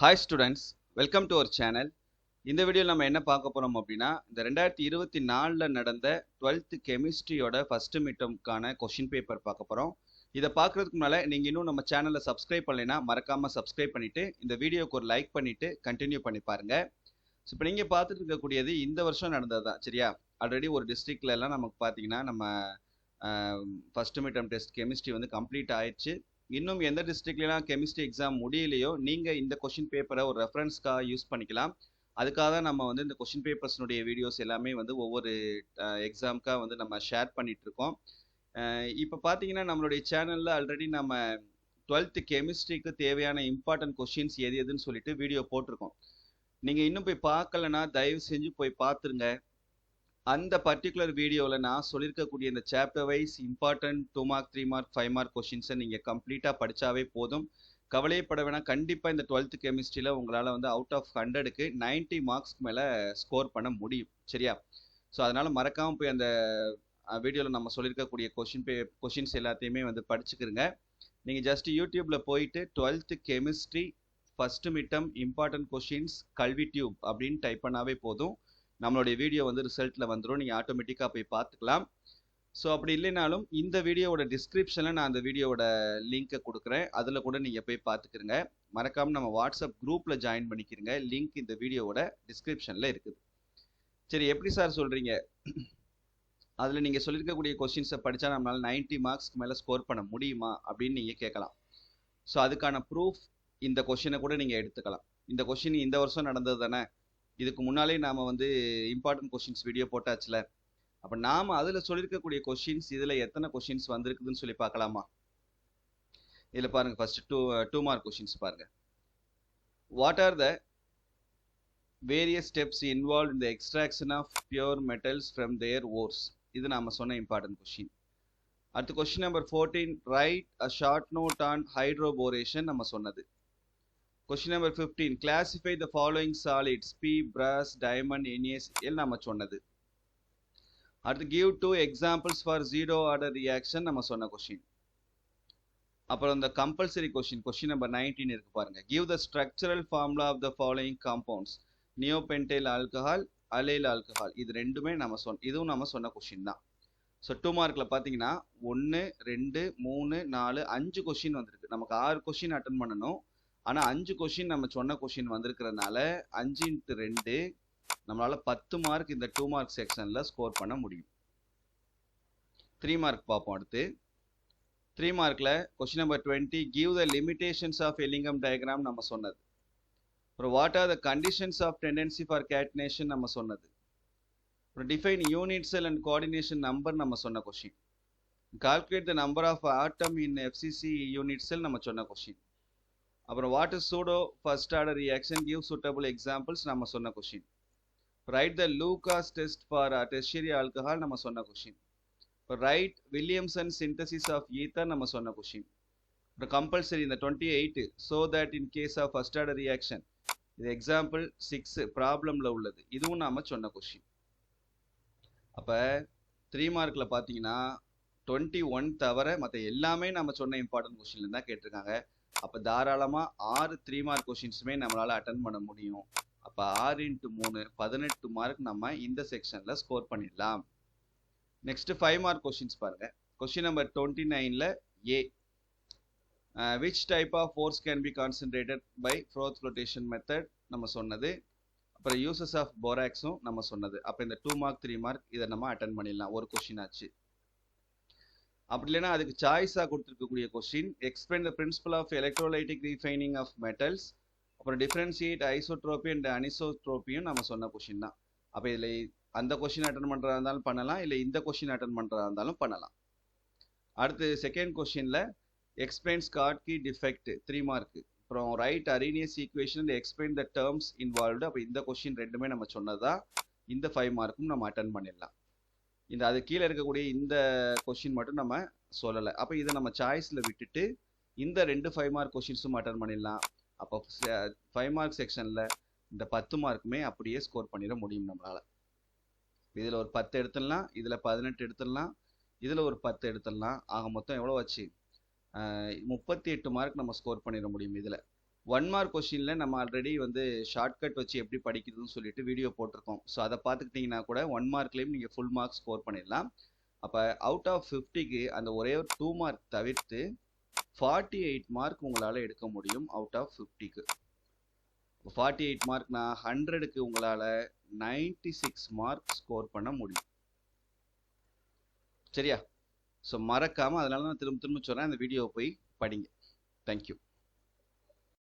Hi students, welcome to our channel. இந்த வீடியோவில் நம்ம என்ன பார்க்க போறோம் அப்படின்னா இந்த 2024ல நடந்த 12th கெமிஸ்ட்ரியோட ஃபர்ஸ்ட் மிட்டம்க்கான கொஸ்டின் பேப்பர் பார்க்க போறோம். இதை பார்க்கறதுக்கு முன்னால நீங்க இன்னும் நம்ம சேனலை சப்ஸ்கிரைப் பண்ணலைன்னா மறக்காம சப்ஸ்கிரைப் பண்ணிட்டு இந்த வீடியோக்கு ஒரு லைக் பண்ணிட்டு கண்டினியூ பண்ணி பாருங்க. ஸோ இப்போ நீங்க பார்த்துட்டு இருக்கக்கூடியது இந்த வருஷம் நடந்தது தான் சரியா. ஆல்ரெடி ஒரு டிஸ்ட்ரிக்ட்ல எல்லாம் நமக்கு பார்த்தீங்கன்னா நம்ம ஃபர்ஸ்ட் மிட்டம் டெஸ்ட் கெமிஸ்ட்ரி வந்து கம்ப்ளீட் ஆயிடுச்சு. இன்னும் எந்த டிஸ்ட்ரிக்ட்லாம் கெமிஸ்ட்ரி எக்ஸாம் முடியலையோ நீங்கள் இந்த கொஷின் பேப்பரை ஒரு ரெஃபரன்ஸ்க்காக யூஸ் பண்ணிக்கலாம். அதுக்காக தான் நம்ம வந்து இந்த கொஷின் பேப்பர்ஸ்னுடைய வீடியோஸ் எல்லாமே வந்து ஒவ்வொரு எக்ஸாமுக்காக வந்து நம்ம ஷேர் பண்ணிட்டு இருக்கோம். இப்போ பார்த்தீங்கன்னா நம்மளுடைய சேனலில் ஆல்ரெடி நம்ம 12th கெமிஸ்ட்ரிக்கு தேவையான இம்பார்ட்டன்ட் கொஷின்ஸ் எது எதுன்னு சொல்லிட்டு வீடியோ போட்டிருக்கோம். நீங்கள் இன்னும் போய் பார்க்கலன்னா தயவு செஞ்சு போய் பார்த்துருங்க. அந்த பர்டிகுலர் வீடியோவில் நான் சொல்லியிருக்கக்கூடிய இந்த chapter wise important 2 mark 3 mark 5 mark கொஷின்ஸை நீங்கள் கம்ப்ளீட்டாக படித்தாவே போதும். கவலைப்பட வேணாம். கண்டிப்பாக இந்த 12th கெமிஸ்ட்ரியில் உங்களால் வந்து அவுட் ஆஃப் 100க்கு 90 மார்க்ஸ்க்கு மேலே ஸ்கோர் பண்ண முடியும் சரியா. ஸோ அதனால் மறக்காமல் போய் அந்த வீடியோவில் நம்ம சொல்லியிருக்கக்கூடிய கொஷின்ஸ் எல்லாத்தையுமே வந்து படிச்சுக்கிறங்க. நீங்கள் ஜஸ்ட் யூடியூப்பில் போயிட்டு 12th chemistry first midterm important questions கல்வி டியூப் அப்படின்னு டைப் பண்ணாவே போதும். நம்மளுடைய வீடியோ வந்து ரிசல்ட்டில் வந்துடும். நீங்கள் ஆட்டோமேட்டிக்காக போய் பார்த்துக்கலாம். ஸோ அப்படி இல்லைனாலும் இந்த வீடியோவோட டிஸ்கிரிப்ஷனில் நான் அந்த வீடியோவோட லிங்க்கை கொடுக்குறேன். அதில் கூட நீங்கள் போய் பார்த்துக்கிறங்க. மறக்காமல் நம்ம வாட்ஸ்அப் குரூப்பில் ஜாயின் பண்ணிக்கிறங்க. லிங்க் இந்த வீடியோவோட டிஸ்கிரிப்ஷனில் இருக்குது. சரி, எப்படி சார் சொல்கிறீங்க? அதில் நீங்கள் சொல்லியிருக்கக்கூடிய கொஸ்டின்ஸை படித்தா நம்மளால் 90 மார்க்ஸ்க்கு மேலே ஸ்கோர் பண்ண முடியுமா அப்படின்னு நீங்கள் கேட்கலாம். ஸோ அதுக்கான ப்ரூஃப் இந்த கொஷினை கூட நீங்கள் எடுத்துக்கலாம். இந்த கொஷின் இந்த வருஷம் நடந்தது தானே, இதுக்கு முன்னாலே நாம் வந்து இம்பார்ட்டன்ட் கொஷின்ஸ் வீடியோ போட்டாச்சுல. அப்போ நாம் அதில் சொல்லியிருக்கக்கூடிய கொஷின்ஸ் இதில் எத்தனை கொஷின்ஸ் வந்திருக்குதுன்னு சொல்லி பார்க்கலாமா? இதில் பாருங்கள், ஃபர்ஸ்ட் டூ மார்க் கொஷின்ஸ் பாருங்கள். What are the various steps involve in the extraction of pure metals from their ores? இது நாம் சொன்ன இம்பார்ட்டன்ட் கொஷின். அடுத்து question number 14, write a short note on hydroboration நம்ம சொன்னது. Question number 15, classify the following solids P, brass, diamond, NaCl நம்ம சொன்னது. அடுத்து give 2 examples for zero order reaction நம்ம சொன்ன கொஸ்டின். அப்புறம் இந்த கம்பல்சரி கொஸ்டின், கொஸ்டின் நம்பர் 19 இருக்கு பாருங்க. give the structural formula of the following compounds neopentyl alcohol, allyl alcohol. இது ரெண்டுமே இதுவும் நம்ம சொன்ன கொஸ்டின் தான். ஸோ 2 மார்க்கில் பார்த்தீங்கன்னா 1 2 3 4 5 கொஸ்டின் வந்திருக்கு. நமக்கு 6 கொஸ்டின் அட்டன் பண்ணணும். ஆனால் 5 கொஷின் நம்ம சொன்ன கொஷின் வந்திருக்கிறதுனால 5 × 2 நம்மளால் 10 மார்க் இந்த 2 மார்க் செக்ஷனில் ஸ்கோர் பண்ண முடியும். 3 மார்க் பார்ப்போம். அடுத்து 3 மார்க்கில் question number 20, give the limitations of Ellingham diagram நம்ம சொன்னது. அப்புறம் what are the conditions of tendency for catenation நம்ம சொன்னது. அப்புறம் define unit cell and coordination number நம்ம சொன்ன question. Calculate the number of atom in FCC unit cell நம்ம சொன்ன கொஷின். அப்புறம் what is pseudo first order reaction, give suitable examples நம்ம சொன்ன question. Write the Lucas test for tertiary alcohol நம்ம சொன்ன question. Write Williamson synthesis of ether நம்ம சொன்ன question. அப்புறம் கம்பல்சரி இந்த 28, so that in case of first order reaction, இது example 6 ப்ராப்ளமில் உள்ளது. இதுவும் நாம் சொன்ன கொஷின். அப்போ 3 மார்க்கில் பார்த்தீங்கன்னா 21 தவிர மற்ற எல்லாமே நம்ம சொன்ன இம்பார்ட்டன்ட் கொஷின்ல தான் கேட்டிருக்காங்க. அப்போ தாராளமாக 6 3 மார்க் கொஷின்ஸுமே நம்மளால் அட்டன் பண்ண முடியும். அப்போ 6 × 3 18 மார்க் நம்ம இந்த செக்ஷனில் ஸ்கோர் பண்ணிடலாம். நெக்ஸ்ட் 5 மார்க் கொஷின்ஸ் பாருங்கள். கொஷின் நம்பர் 29ல் A, which type of force can be concentrated by froth flotation method நம்ம சொன்னது. அப்புறம் யூசஸ் ஆஃப் போராக்ஸும் நம்ம சொன்னது. அப்போ இந்த 2 மார்க் 3 மார்க் இதை நம்ம அட்டன் பண்ணிடலாம். ஒரு கொஷின் ஆச்சு. அப்படி இல்லைன்னா அதுக்கு சாய்ஸாக கொடுத்துருக்கக்கூடிய question, explain the principle of electrolytic refining of metals, அப்புறம் டிஃபரன்ஷியேட் ஐசோட்ரோபி அண்ட் அனிசோட்ரோபியும் நம்ம சொன்ன கொஸ்டின் தான். அப்போ இதில் அந்த கொஸ்டின் அட்டன் பண்ணுறதா இருந்தாலும் பண்ணலாம், இல்லை இந்த கொஸ்டின் அட்டன் பண்ணுறதா இருந்தாலும் பண்ணலாம். அடுத்து செகண்ட் கொஸ்டினில் எக்ஸ்பிளைன் ஸ்காட்கி டிஃபெக்ட் 3 மார்க்கு. அப்புறம் right Arrhenius equation and explain the terms involved. அப்போ இந்த கொஸ்டின் ரெண்டுமே நம்ம சொன்னதா. இந்த 5 மார்க்கும் நம்ம அட்டன் பண்ணிடலாம். இந்த அது கீழே இருக்கக்கூடிய இந்த கொஷின் மட்டும் நம்ம சொல்லலை. அப்போ இதை நம்ம சாய்ஸில் விட்டுட்டு இந்த 2 5 மார்க் கொஷின்ஸும் அட்டன் பண்ணிடலாம். அப்போ 5 மார்க் செக்ஷனில் இந்த 10 மார்க்குமே அப்படியே ஸ்கோர் பண்ணிட முடியும் நம்மளால். இதில் ஒரு 10 எடுத்துடலாம், இதில் 18 எடுத்துடலாம், இதில் ஒரு 10 எடுத்துடலாம். ஆக மொத்தம் எவ்வளோ வச்சு 38 மார்க் நம்ம ஸ்கோர் பண்ணிட முடியும். இதில் 1 மார்க் கொஷினில் நம்ம ஆல்ரெடி வந்து ஷார்ட்கட் வச்சு எப்படி படிக்கிறதுன்னு சொல்லிட்டு வீடியோ போட்டிருக்கோம். ஸோ அதை பார்த்துக்கிட்டிங்கன்னா கூட 1 மார்க்லேயும் நீங்கள் ஃபுல் மார்க் ஸ்கோர் பண்ணிடலாம். அப்போ அவுட் ஆஃப் 50க்கு அந்த ஒரே ஒரு 2 மார்க் தவிர்த்து 48 மார்க் உங்களால் எடுக்க முடியும் அவுட் ஆஃப் 50க்கு. 48 மார்க்னா 100க்கு உங்களால் 96 மார்க் ஸ்கோர் பண்ண முடியும். சரியா? ஸோ மறக்காமல், அதனால நான் திரும்ப திரும்ப சொல்கிறேன், அந்த வீடியோவை போய் படிங்க. தேங்க்யூ.